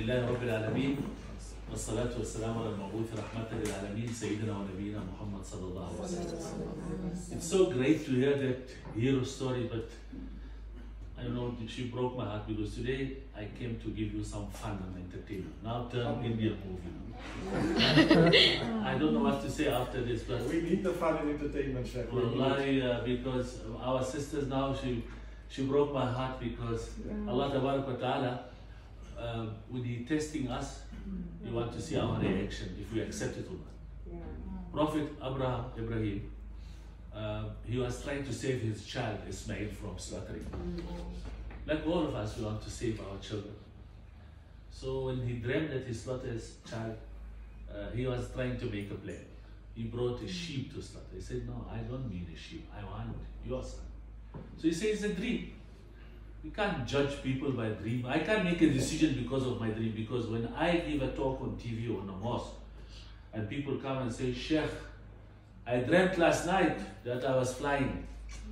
لله رب العالمين والصلاة والسلام على المبعوث رحمة للعالمين سيدنا ونبينا محمد صلى الله عليه وسلم. It's so great to hear that hero story, but I don't know, she broke my heart because today I came to give you some fun and entertainment. Now turn Indian movie. I don't know what to say after this, but we need the fun and entertainment, Sheikh. Because our sisters now, she broke my heart because Allah Tabarak wa Ta'ala, when He testing us, He wants to see our reaction, if we accept it or not. Prophet Ibrahim, he was trying to save his child Ismail from slaughtering. Like all of us, we want to save our children. So when he dreamed that he slaughtered his child, he was trying to make a plan. He brought a sheep to slaughter. He said, no, I don't mean a sheep, I want your son. So he says, it's a dream. We can't judge people by dream. I can't make a decision because of my dream, because when I give a talk on TV or on a mosque, and people come and say, Sheikh, I dreamt last night that I was flying.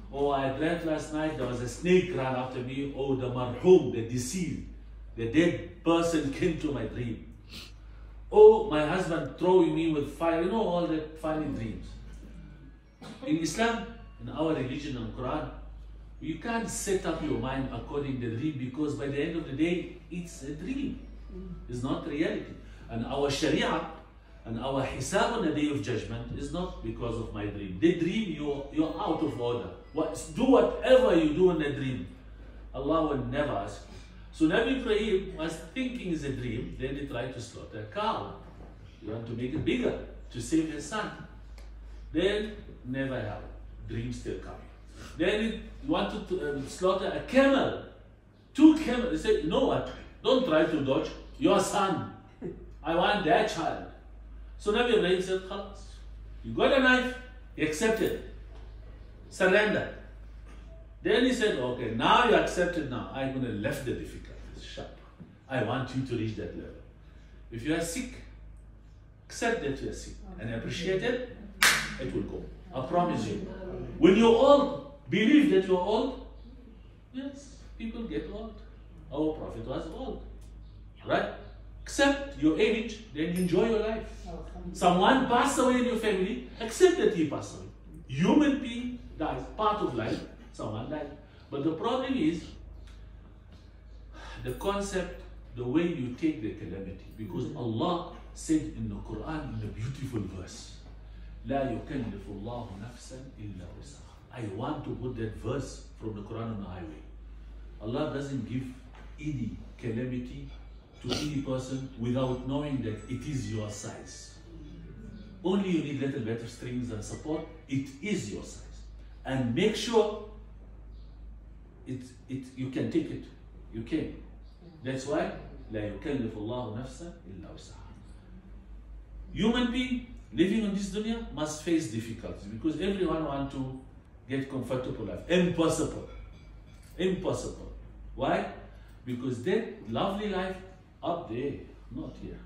Or I dreamt last night there was a snake ran after me. Or the marhum, the deceased, the dead person came to my dream. Or my husband throwing me with fire. You know, all the funny dreams. In Islam, in our religion and Quran, you can't set up your mind according to the dream, because by the end of the day, it's a dream. It's not reality. And our Sharia and our hisab on the day of judgment is not because of my dream. The dream, you're out of order. Do whatever you do in the dream, Allah will never ask you. So Nabi Ibrahim was thinking it's a dream, then he tried to slaughter a cow. He wanted to make it bigger to save his son. Then never happened. Dream still coming. Then he wanted to slaughter a camel. 2 camels. He said, you know what? Don't try to dodge. Your son. I want that child. So Nabi Ibrahim said, Khalas. You got a knife, he accepted. Surrender. Then he said, okay, now you accepted now. I'm going to left the difficulties. Sharp. I want you to reach that level. If you are sick, accept that you are sick and appreciate it, it will go. I promise you. When you're old, believe that you're old. Yes, people get old. Our Prophet was old. Right? Accept your age, then enjoy your life. Someone passed away in your family, accept that he passed away. Human being dies, part of life, someone died. But the problem is the concept, the way you take the calamity. Because Allah said in the Quran, in a beautiful verse, لا يكلف الله نفسا إلا وسعها. I want to put that verse from the Quran on the highway. Allah doesn't give any calamity to any person without knowing that it is your size. Only you need little bit of strings and support. It is your size. And make sure you can take it. You can. That's why لا يكلف الله نفسا إلا وسعها. Human being living on this dunya must face difficulties, because everyone wants to get comfortable life. Impossible. Impossible. Why? Because that lovely life up there, not here.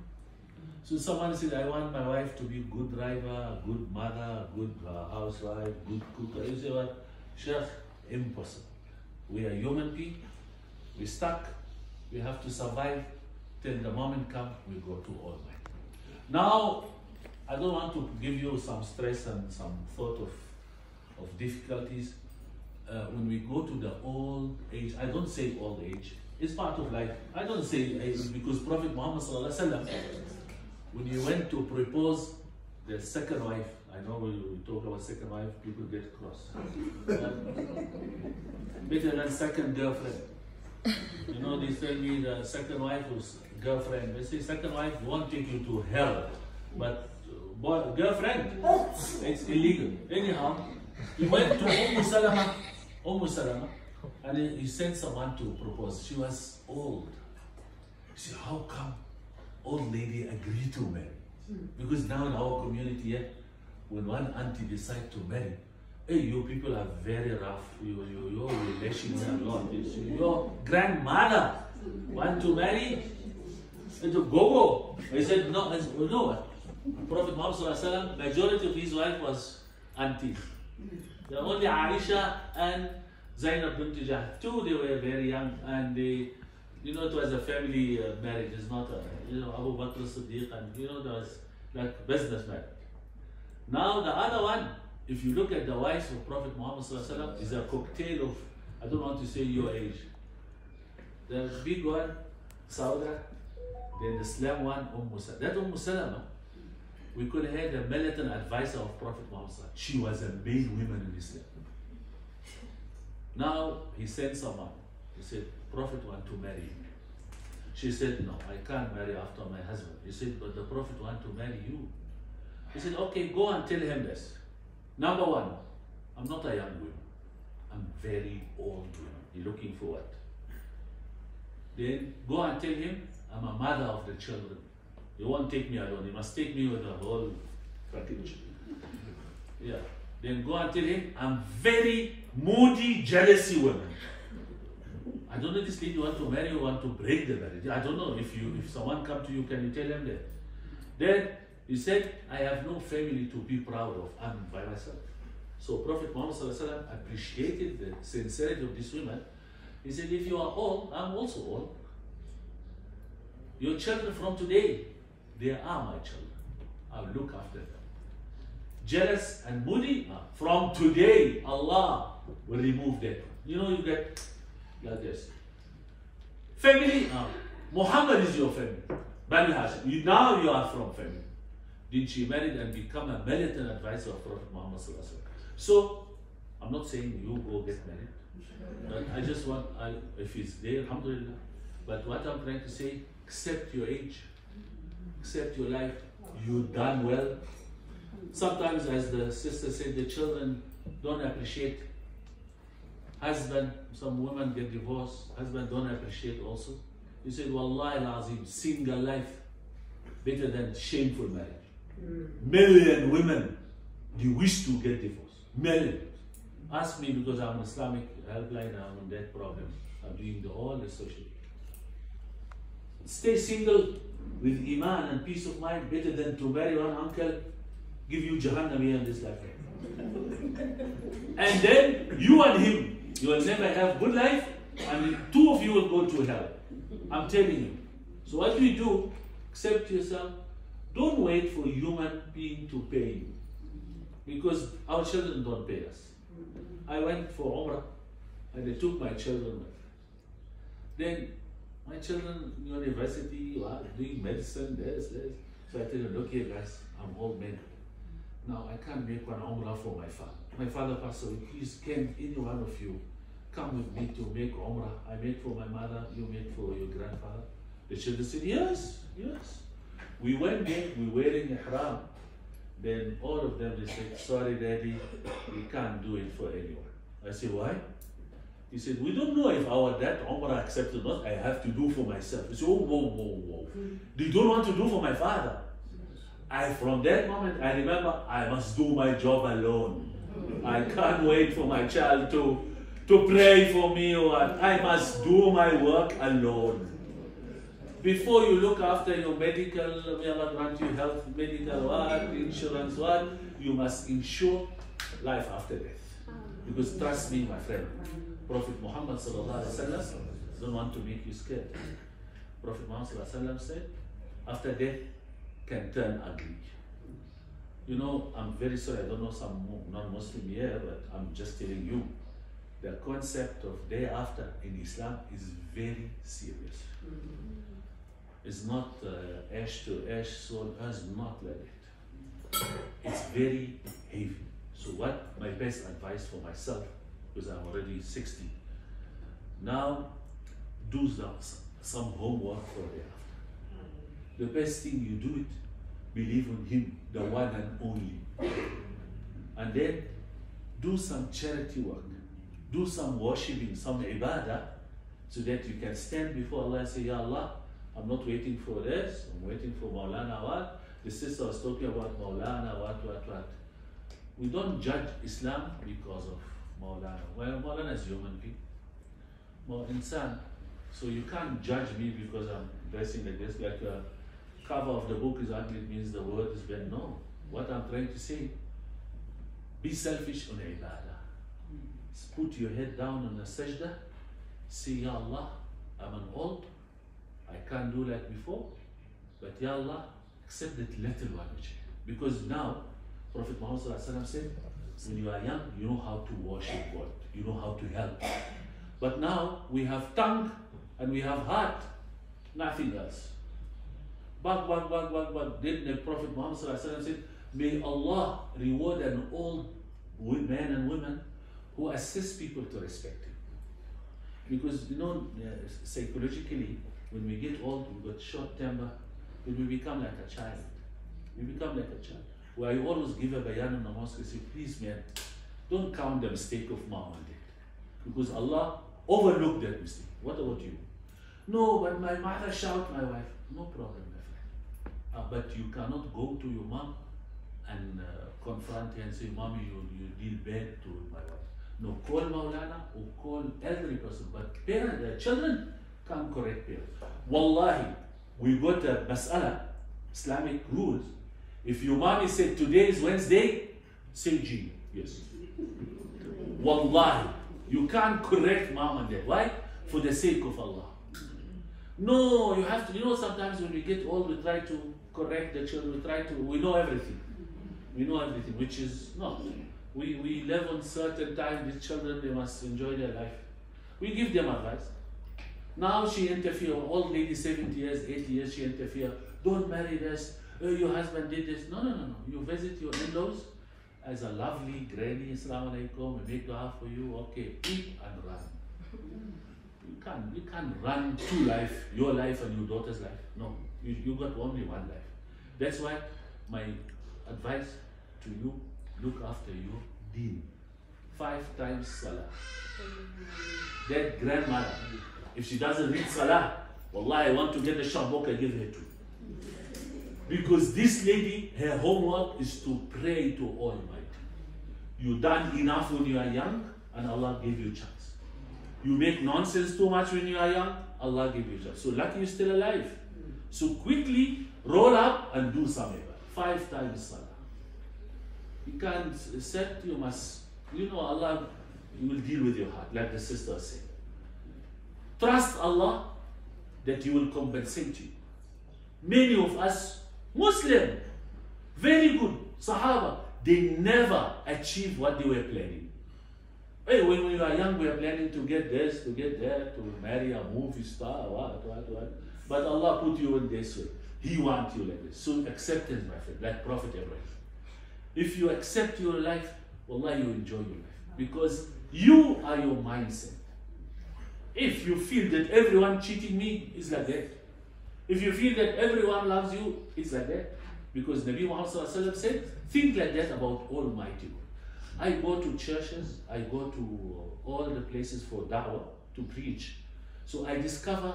So someone said, I want my wife to be a good driver, a good mother, a good housewife, good cook. You say what? Sheikh, impossible. We are human beings. We're stuck. We have to survive till the moment comes, we go to Almighty. Now, I don't want to give you some stress and some thought of difficulties. When we go to the old age, I don't say old age, it's part of life. I don't say age because Prophet Muhammad sallallahu alaihi wasallam, when he went to propose the second wife, I know when we talk about second wife, people get cross. Better than second girlfriend. You know, they tell me the second wife was girlfriend. They say second wife won't take you to hell, but girlfriend, it's illegal. Anyhow, he went to Umm Salama, and he sent someone to propose. She was old. He said, how come old lady agreed to marry? Because now in our community, when one auntie decides to marry, hey, you people are very rough. Your relations are a lot. Your grandmother want to marry? It's a go-go. He said, no, you know what? Prophet Muhammad, majority of his wife was aunties. The only Aisha and Zainab bint Jahsh. Two, they were very young, and You know, it was a family marriage. It's not a, you know, Abu Bakr Siddiq, and you know, there was like business marriage. Now the other one, if you look at the wives of Prophet Muhammad Sallallahu Alaihi Wasallam, is a cocktail of, I don't want to say your age. The big one, Sauda, then the slim one, Salama. That Salama, we could have had a militant advisor of Prophet Muhammad Sallallahu Alaihi Wasallam. She was a main woman in Islam. Now he sent someone. He said, Prophet want to marry you. She said, no, I can't marry after my husband. He said, but the Prophet want to marry you. He said, okay, go and tell him this. Number one, I'm not a young woman. I'm very old woman. You're looking for what? Then go and tell him, I'm a mother of the children. You won't take me alone. You must take me with the whole package. Yeah. Then go and tell him, I'm very moody, jealousy woman. I don't know if this lady want to marry or want to break the marriage. I don't know. If someone come to you, can you tell him that? Then he said, I have no family to be proud of. I'm by myself. So Prophet Muhammad Sallallahu Alaihi Wasallam appreciated the sincerity of this woman. He said, if you are old, I'm also old. Your children from today, they are my children. I'll look after them. Jealous and moody, from today, Allah will remove that. You know, you get like this. Family, Muhammad is your family. Bani Hashim, now you are from family. Then she married and become a militant advisor of Prophet Muhammad Sallallahu Alaihi Wasallam. So, I'm not saying you go get married. But I just want, if he's there, alhamdulillah. But what I'm trying to say, accept your age, accept your life, you've done well. Sometimes, as the sister said, the children don't appreciate. Husband, some women get divorced, husband don't appreciate also. You said, Wallahi al-Azim, single life better than shameful marriage. Million women, they wish to get divorced. Millions. Ask me because I'm an Islamic helpline, I'm on that problem. I'm doing all the social. Stay single with Iman and peace of mind better than to marry one uncle, give you Jahannam here in this life. And then you and him, you will never have good life, and two of you will go to hell. I'm telling you. So what we do, accept yourself. Don't wait for human being to pay you. Because our children don't pay us. I went for Umrah and I took my children with. Then my children in university are doing medicine, this. So I tell them, look here guys, I'm old man. Now I can't make one Umrah for my father. My father passed away. Please, can any one of you come with me to make Umrah? I make for my mother, you make for your grandfather. The children said, yes. We went there, we were wearing ihram. Then all of them, they said, sorry daddy, we can't do it for anyone. I said, why? He said, we don't know if our dad Umrah accepted or not. I have to do for myself. He said, oh, whoa. They don't want to do for my father. From that moment, I remember I must do my job alone. I can't wait for my child to pray for me, or I must do my work alone. Before you look after your medical, may Allah grant you health, medical what, insurance what, you must ensure life after death. Because trust me, my friend, Prophet Muhammad Sallallahu Alaihi Wasallam don't want to make you scared. Prophet Muhammad Sallallahu Alaihi Wasallam said, after death can turn ugly. You know, I'm very sorry, I don't know some non-Muslim here, but I'm just telling you, the concept of day after in Islam is very serious. It's not ash to ash, soul as not like it. It's very heavy. So what my best advice for myself, because I'm already 60, now do some homework for day after. The best thing you do it, believe in Him, the one and only. And then do some charity work, do some worshiping, some ibadah, so that you can stand before Allah and say, Ya Allah, I'm not waiting for this, I'm waiting for Maulana what? The sister was talking about Maulana what. We don't judge Islam because of Maulana. Well, Maulana is human being. Well, insan. So you can't judge me because I'm dressing like this. Like a cover of the book is ugly, it means the word is bad. No. What I'm trying to say, be selfish on ibadah. Put your head down on the sajda. Say, Ya Allah, I'm an old, I can't do like before, but Ya Allah, accept that little one which I have. Because now, Prophet Muhammad ﷺ said, when you are young, you know how to worship God, you know how to help. But now, we have tongue and we have heart, nothing else. But. Then the Prophet Muhammad ﷺ said, may Allah reward an old man and women who assist people to respect him. Because you know, psychologically, when we get old, we got short temper, when we become like a child. We become like a child. Where I always give a bayan in the mosque and say, please man, don't count the mistake of mom and dad. Because Allah overlooked that mistake. What about you? No, but my mother shout my wife. No problem, my friend. But you cannot go to your mom and confront her and say, mommy, you deal bad to my wife. No, call Maulana or call elderly person. But parents, children can't correct parents. Wallahi, we got a mas'ala, Islamic rules. If your mommy said today is Wednesday, say G. Yes. Wallahi, you can't correct mom and dad. Why? For the sake of Allah. No, you have to, you know, sometimes when we get old, we try to correct the children, we know everything. We know everything, which is not. We live on certain time, these children, they must enjoy their life. We give them advice. Now she interfere, old lady, 70 years, 80 years, she interfere. Don't marry this, your husband did this. No. You visit your in-laws as a lovely granny, Assalamu alaikum, we make dua for you, okay, eat and run. You can't run two life, your life and your daughter's life. No, you got only one life. That's why my advice to you, look after your deen. 5 times salah. That grandmother, if she doesn't read salah, wallahi, I want to get the shabok, I give her to. Because this lady, her homework is to pray to Almighty. You done enough when you are young, and Allah gave you chance. You make nonsense too much when you are young, Allah gave you chance. So lucky you're still alive. So quickly roll up and do some ibadah. 5 times salah. You can't set, you must, you know, Allah will deal with your heart, like the sister said. Trust Allah that He will compensate you. Many of us, Muslim, very good, Sahaba, they never achieve what they were planning. Hey, when we were young, we were planning to get this, to get that, to marry a movie star, what. But Allah put you in this way. He wants you like this. So acceptance, my friend, like Prophet Ibrahim. If you accept your life, wallah, you enjoy your life. Because you are your mindset. If you feel that everyone cheating me, it's like that. If you feel that everyone loves you, it's like that. Because Nabi Muhammad said, think like that about Almighty God. I go to churches, I go to all the places for da'wah, to preach. So I discover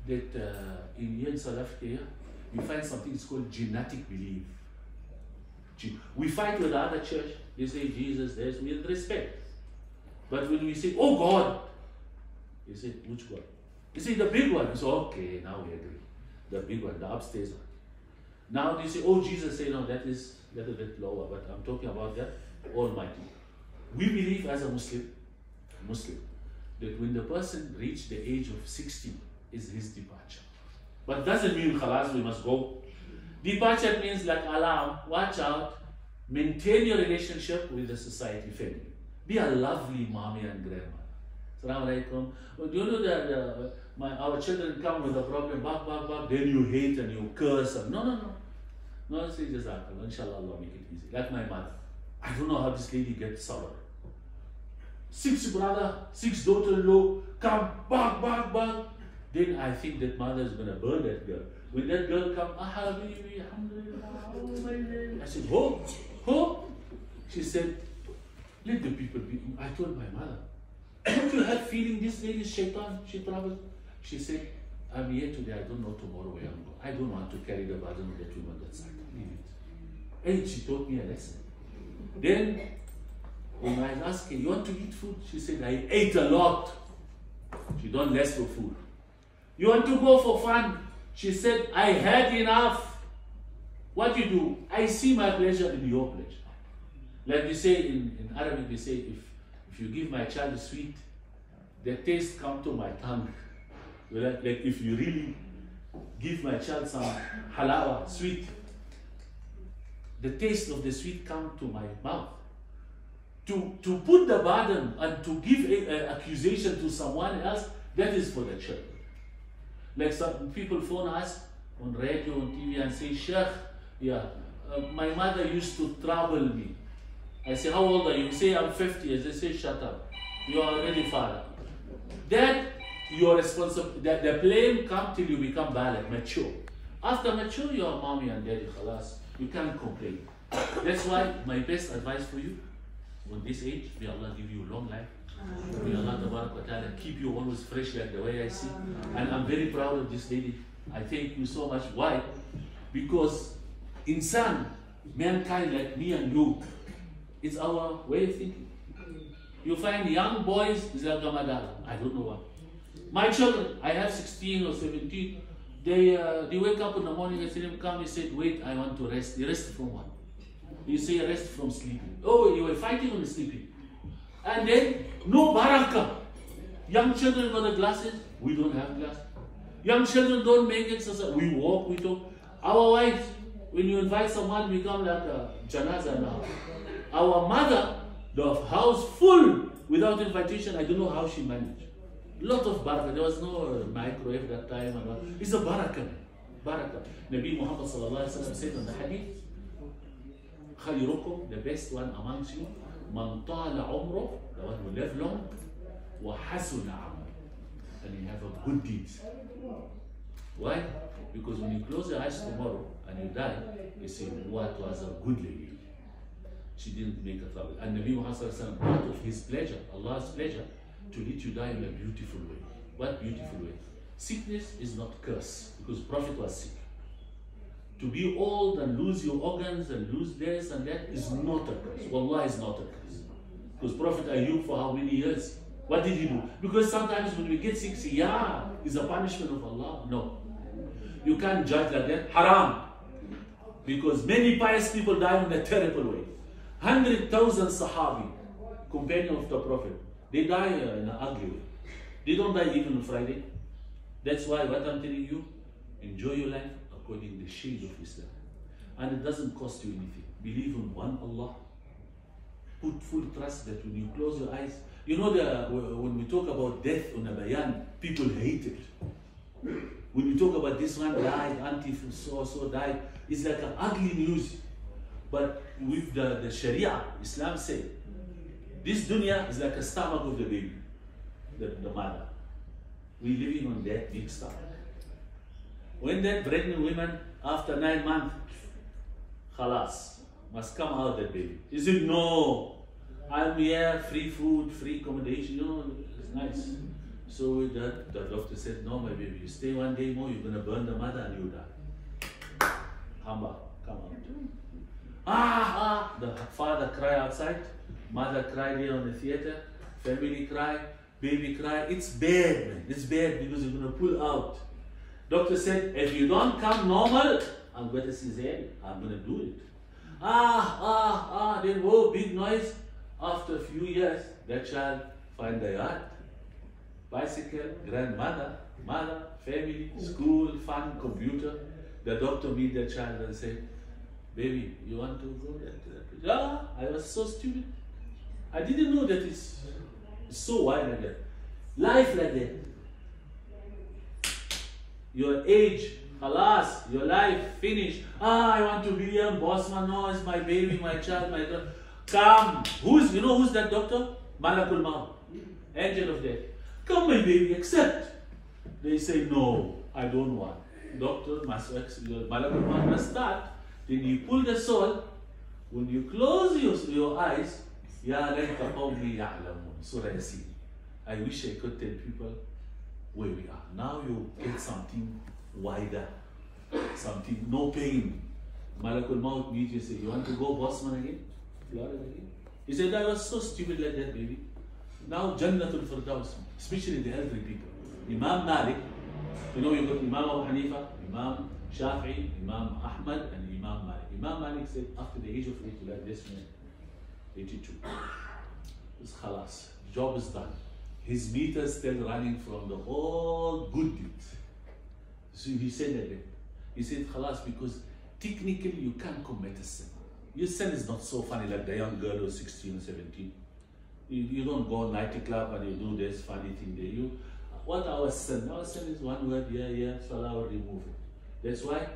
that in Yen South Africa, you find something that's called genetic belief. We fight with the other church, they say Jesus, there's with respect. But when we say, oh God, they say, which God? They say the big one. So okay, now we agree. The big one, the upstairs one. Now they say, oh Jesus, say no, that is a little bit lower, but I'm talking about that Almighty. We believe as a Muslim, that when the person reached the age of 60 is his departure. But doesn't mean khalas, we must go. Departure means like alarm, watch out, maintain your relationship with the society, family. Be a lovely mommy and grandma. Assalamu alaikum. Do you know that our children come with a problem, bak, then you hate and you curse. And no. No, say jazakallah, inshallah Allah make it easy. Like my mother. I don't know how this lady gets sour. 6 brother, 6 daughter-in-law, come, bak. Then I think that mother is going to burn that girl. When that girl come, habibi, alhamdulillah, oh my name. I said, ho? She said, let the people be. I told my mother, don't you have feeling this lady is shaitan, she travels? She said, I'm here today, I don't know tomorrow where I'm going. I don't want to carry the burden of that woman that side. Leave it. And she taught me a lesson. Then, when I asked her, you want to eat food? She said, I ate a lot. She don't less for food. You want to go for fun? She said, I had enough. What you do? I see my pleasure in your pleasure. Like we say in Arabic, they say, if you give my child a sweet, the taste come to my tongue. Like if you really give my child some halawa, sweet, the taste of the sweet come to my mouth. To put the burden and to give an accusation to someone else, that is for the children. Like some people phone us on radio, on TV and say, Sheikh, yeah, my mother used to trouble me. I say, how old are you? You say, I'm 50 years. They say, shut up. You are already father. That you are responsible. The blame comes till you become baligh, mature. After mature, you are mommy and daddy, khalas. You can't complain. That's why my best advice for you, on this age, may Allah give you long life. May Allah Ta'ala keep you always fresh like the way I see. And I'm very proud of this lady. I thank you so much. Why? Because insan, mankind like me and you, it's our way of thinking. You find young boys, is like Gamadala. I don't know why. My children, I have 16 or 17. They wake up in the morning, I see them come, he said, wait, I want to rest. They rest from what? You say rest from sleeping. Oh, you were fighting on the sleeping. And then, no barakah. Young children got the glasses, we don't have glasses. Young children don't make exercise, we walk, we talk. Our wives, when you invite someone, we come like a janaza now. Our mother, the house full without invitation, I don't know how she managed. Lot of barakah. There was no microwave that time. It's a barakah. Barakah. Nabi Muhammad sallallahu alaihi wasallam said on the hadith, خيركم, the best one amongst you, man طال عمره, the one who live long, وحسن عمله, and you have a good deeds. Why? Because when you close your eyes tomorrow and you die, you say, what was a good lady? She didn't make a trouble. And Nabi Muhammad sallallahu alaihi wasallam, part of his pleasure, Allah's pleasure, to let you die in a beautiful way. What beautiful way? Sickness is not curse, because Prophet was sick. To be old and lose your organs and lose this and that is not a curse. Wallah is not a curse. Because Prophet Ayub for how many years? What did he do? Because sometimes when we get sick, say, yeah, it's a punishment of Allah. No. You can't judge like that. Haram. Because many pious people die in a terrible way. 100,000 Sahabi, companion of the Prophet, they die in an ugly way. They don't die even on Friday. That's why what I'm telling you, enjoy your life according to the shade of Islam. And it doesn't cost you anything. Believe in one Allah. Put full trust that when you close your eyes, you know when we talk about death on a bayan, people hate it. When you talk about this one died, auntie so died, it's like an ugly news. But with the Sharia, Islam said, this dunya is like a stomach of the baby, the mother. We're living on that big stomach. When that pregnant woman, after 9 months, khalas, must come out that baby. He said, no, I'm here, free food, free accommodation, you know, it's nice. So the doctor said, no, my baby, you stay 1 day more, you're going to burn the mother and you die. Hamba, come out. The father cry outside, mother cry there on the theater, family cry, baby cry. It's bad, man. It's bad because you're going to pull out. Doctor said, if you don't come normal, I'm going to cesarean. I'm going to do it. Then whoa, big noise. After a few years, that child find the yard, bicycle, grandmother, mother, family, school, fun, computer. The doctor meet the child and say, baby, you want to go there? I was so stupid. I didn't know that it's so wide like that. Life like that. Your age, alas, your life finished. I want to be a boss man. No, it's my baby, my child, my daughter. Come. You know who's that doctor? Malakul Maut. Angel of death. Come, my baby, accept. They say, no, I don't want. Doctor must accept. Malakul Maut must start. Then you pull the soul. When you close your eyes, Ya layta qawmi ya'lamun. Surah Yasin. I wish I could tell people where we are. Now you get something wider, something, no pain. Malakul Maut meets you, say, you want to go Bosman again? Florida again? He said, I was so stupid like that, baby. Now Jannatul Firdaus, especially the elderly people. Imam Malik, you know, you got Imam Abu Hanifa, Imam Shafi'i, Imam Ahmad, and Imam Malik. Imam Malik said, after the age of 80, like this man, 82, it's khalas, job is done. His meter is still running from the all good deeds. So he said that. He said, khalas, because technically you can't commit a sin. Your sin is not so funny like the young girl who's 16 or 17. You don't go nightclub and you do this funny thing there. What our sin? Our sin is one word, yeah, so Allah will remove it. That's why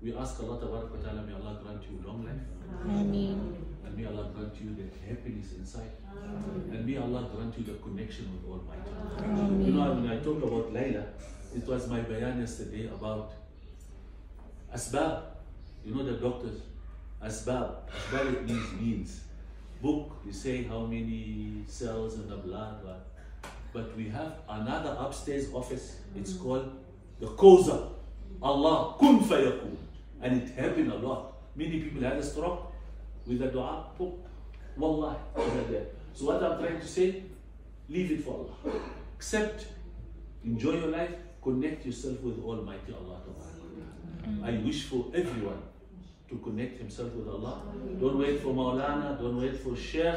we ask Allah Ta'ala, may Allah grant you long life. Ameen. And may Allah grant you the happiness inside. And may Allah grant you the connection with Almighty. Ameen. You know, when I talk about Layla, it was my bayan yesterday about asbab. You know the doctors, asbab. Asbab it means book. You say how many cells in the blood. But we have another upstairs office. It's called the Koza. Allah kun fayakun. And it happened a lot. Many people had a stroke with the dua. Wallah. So what I'm trying to say, leave it for Allah. Accept, enjoy your life, connect yourself with Almighty Allah. I wish for everyone to connect himself with Allah. Don't wait for Maulana, don't wait for Sheikh.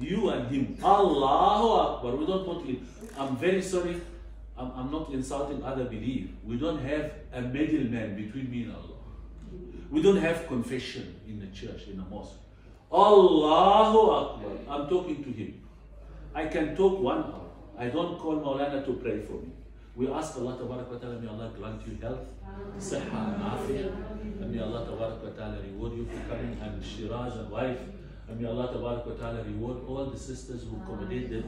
You and him. Allahu Akbar. We don't want to. I'm very sorry. I'm not insulting other belief. We don't have a middleman between me and Allah. We don't have confession in the church, in the mosque. Allahu Akbar. I'm talking to him. I can talk 1 hour. I don't call Maulana to pray for me. We ask Allah Ta'ala, may Allah grant you health, siha and afiyah. And may Allah Ta'ala reward you for coming, and Shiraz and wife. And may Allah Ta'ala reward all the sisters who accommodated.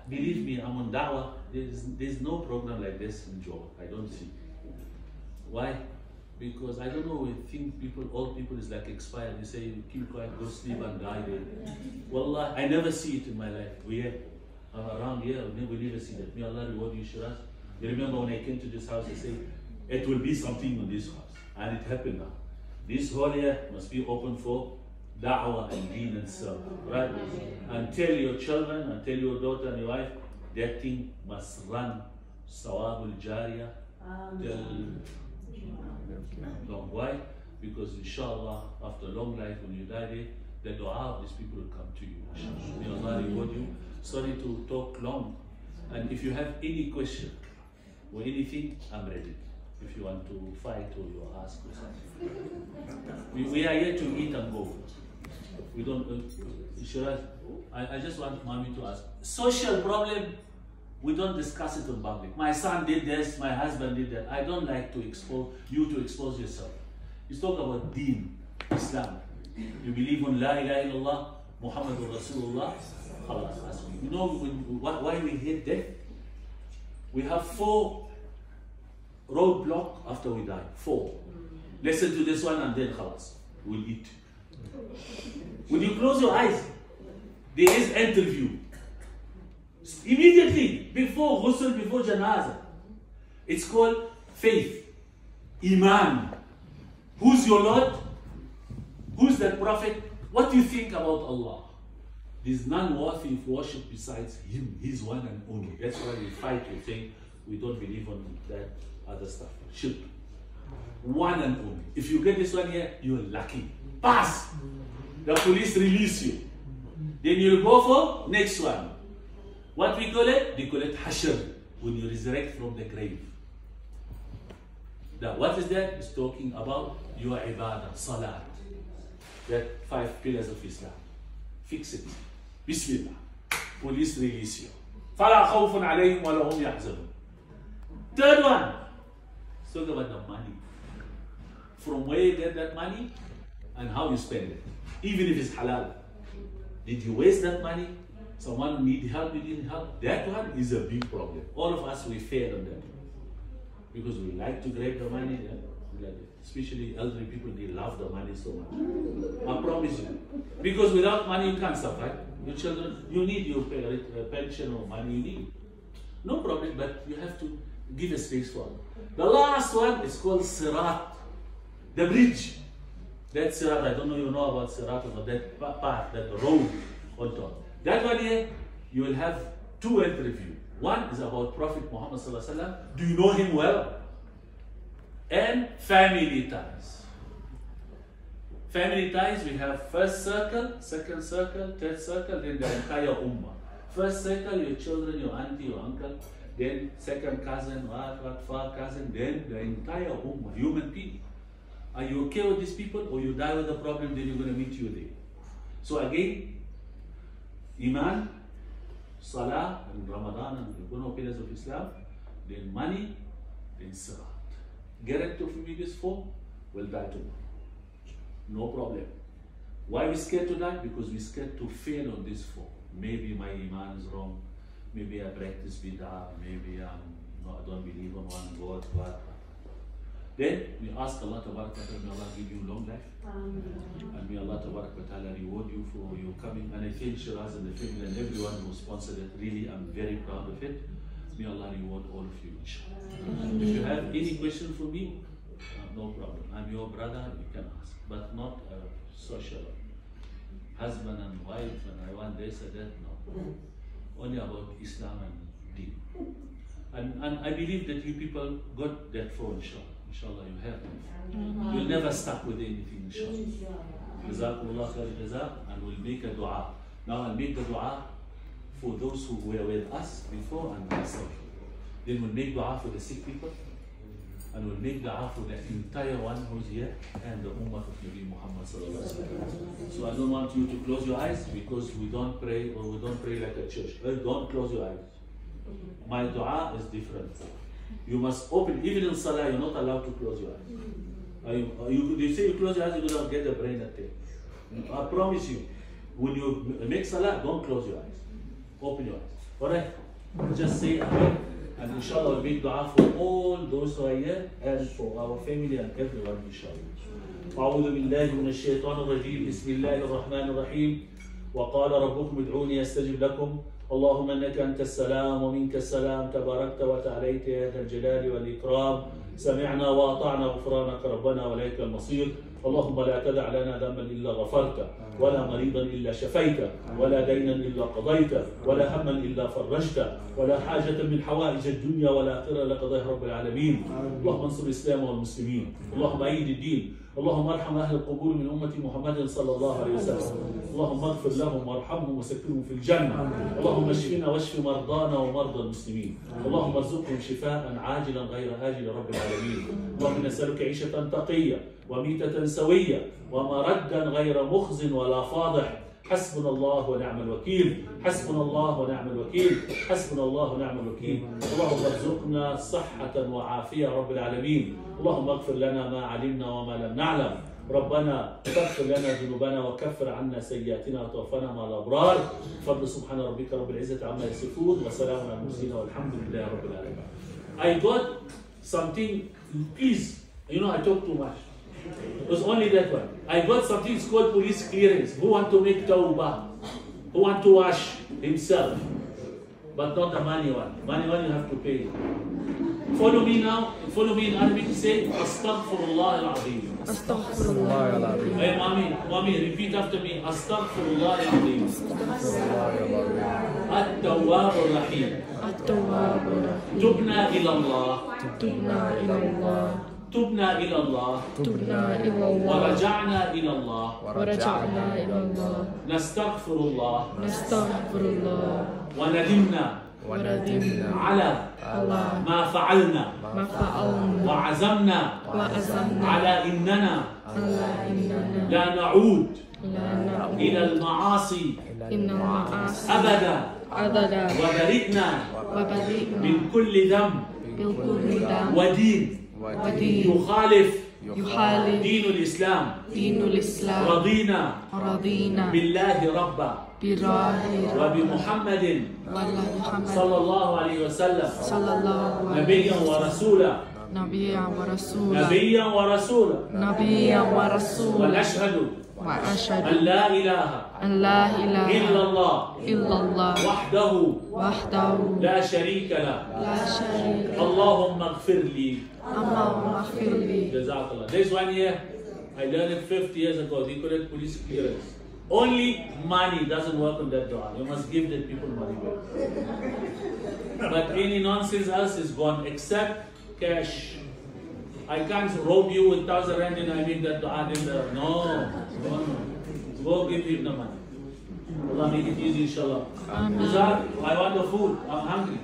Believe me, I'm on da'wah. There's no program like this in Joe. I don't see. Why? Because I don't know, we think old people is like expired. You say, you keep quiet, go sleep and die there. Wallah, I never see it in my life. Around here, we never see that. May Allah reward you, Shiraz. You remember when I came to this house, I said, it will be something on this house. And it happened now. This whole year must be open for da'wah and deen and stuff, right? And tell your children, and tell your daughter and your wife, that thing must run sawabul jariyah. Why? Because inshallah, after a long life, when you die there, the dua of these people will come to you. May Allah reward you. Sorry to talk long. And if you have any question or anything, I'm ready. If you want to fight or you ask or something. We are here to eat and go. We don't, I just want mommy to ask. Social problem, we don't discuss it in public. My son did this, my husband did that. I don't like to expose you to expose yourself. You talk about deen, Islam. You believe in La ilaha illallah, Muhammadur Rasulullah. You know why we hate death? We have 4 roadblocks after we die. 4. Listen to this one and then khalas. We'll eat. When you close your eyes, there is interview. Immediately, before ghusl, before janazah. It's called faith, iman. Who's your Lord? Who's that prophet? What do you think about Allah? There's none worthy of worship besides Him. He's one and only. That's why we fight. We say we don't believe on that other stuff. Shirk. One and only. If you get this one here, you're lucky. Pass. The police release you. Then you'll go for next one. What we call it? They call it hashr, when you resurrect from the grave. Now, what is that? It's talking about your ibadah, salat. That 5 pillars of Islam. Fix it. Bismillah. Police release you. فَلَا خَوْفٌ عَلَيْهِمْ وَلَا هُمْ يَحْزَنُونَ. Third one. Let's talk about the money. From where you get that money and how you spend it. Even if it's halal. Did you waste that money? Someone need help, you didn't help. That one is a big problem. All of us, we fail on that. Because we like to grab the money. Especially elderly people, they love the money so much. I promise you. Because without money, you can't survive. Your children, you need your pension or money, you need. No problem, but you have to give a space for it. The last one is called Sirat. The bridge. That Sirat, I don't know you know about Sirat or that path, that road on top. That one here, you will have 2 interviews. One is about Prophet Muhammad Sallallahu Alaihi Wasallam. Do you know him well? And family ties. Family ties, we have first circle, second circle, third circle, then the entire ummah. First circle, your children, your auntie, your uncle. then second cousin, what, third cousin, then the entire ummah, human people. Are you okay with these people, or you die with the problem, then you're going to meet you there? So again, Iman, Salah, and Ramadan, and the pillars of Islam, then money, then Sirat. Guarantee for me this four, will die tomorrow. No problem. Why we scared to die? Because we scared to fail on this four. Maybe my Iman is wrong, maybe I practice bid'ah, maybe I don't believe on one God, what. Then we ask Allah Tabarak wa Ta'ala, may Allah give you long life. And may Allah Tabarak wa Ta'ala reward you for your coming. And I think Shiraz and the family and everyone who sponsored it, really I'm very proud of it. May Allah reward all of you, inshallah. If you have any question for me, no problem. I'm your brother, you can ask. But not social. Husband and wife, and I want this and that, no. Only about Islam and Deen. And I believe that you people got that for, inshallah. Inshallah, you have it. You'll never stuck with anything, inshallah. Jazakumullah khair jazak, and we'll make a dua. Now I'll make the dua for those who were with us before and myself. Then we'll make dua for the sick people, and we'll make dua for the entire one who's here and the ummah of Nabi Muhammad sallallahu alaihi wasallam. So I don't want you to close your eyes, because we don't pray, or we don't pray like a church. Don't close your eyes. My dua is different. You must open, even in Salah, you're not allowed to close your eyes. They say you close your eyes, you're going to get the brain attack. I promise you, when you make Salah, don't close your eyes. Open your eyes. Alright? Just say Amen. And inshallah, we'll make dua for all those who are here and for our family and everyone, inshallah. أعوذ بالله من الشيطان الرجيم بسم الله الرحمن الرحيم وقال ربكم ادعوني أستجب لكم اللهم انك انت السلام ومنك السلام تباركت وتعاليت يا ذا الجلال والاكرام سمعنا واطعنا غفرانك ربنا واليك المصير اللهم لا تدع لنا ذنبا الا غفرته ولا مريضا الا شفيته ولا دينا الا قضيته ولا هما الا فرجته ولا حاجه من حوائج الدنيا والاخره لقضاها رب العالمين اللهم انصر الاسلام والمسلمين اللهم ايد الدين اللهم ارحم اهل القبور من امه محمد صلى الله عليه وسلم اللهم اغفر لهم وارحمهم وسكنهم في الجنه اللهم اشفنا واشف مرضانا ومرضى المسلمين اللهم ارزقهم شفاء عاجلا غير آجل رب العالمين اللهم نسألك عيشة تقية وميتة سوية ومردا غير مخز ولا فاضح حسبنا الله ونعم الوكيل حسبنا الله ونعم الوكيل حسبنا الله ونعم الوكيل اللهم ارزقنا صحة وعافية رب العالمين اللهم اغفر لنا ما علمنا وما لم نعلم ربنا تغفر لنا ذنوبنا وكفر عنا سيئاتنا وتوفنا مع الابرار بفضل سبحان ربك رب العزه عما يصفون وسلام على المرسلين والحمد لله رب العالمين. I got something, please, you know I talk too much. It was only that one. I got something, it's called police clearance. Who want to make tawbah? Who want to wash himself? But not the money one. Money one you have to pay. Follow me now. Follow me in Arabic. Say Astaghfirullah al-Azim. Astaghfirullah al-Azim. Hey mommy, repeat after me. Astaghfirullah al-Azim. At-Tawwab al-Rahim. At-Tawwab al-Rahim. Tubna ila Allah. Tubna ila Allah. تبنا إلى الله ورجعنا إلى الله نستغفر الله وندمنا على ما فعلنا وعزمنا على إننا لا نعود إلى المعاصي أبدا وبرئنا من كل ذنب ودين يخالف دين الإسلام رضينا بالله ربا وبمحمد صلى الله عليه وسلم نبيا ورسولا ونشهد أن لا إله إلا الله وحده لا شريك له اللهم اغفر لي جزاك الله. This one here, I learned it 50 years ago. They call it police clearance. Only money doesn't work on that dua. You must give the people money back. But any nonsense else is gone except cash. I can't rob you with 1,000 rand and I make that dua. No. Go give him the money. Allah make it easy, inshallah. I want the food. I'm hungry.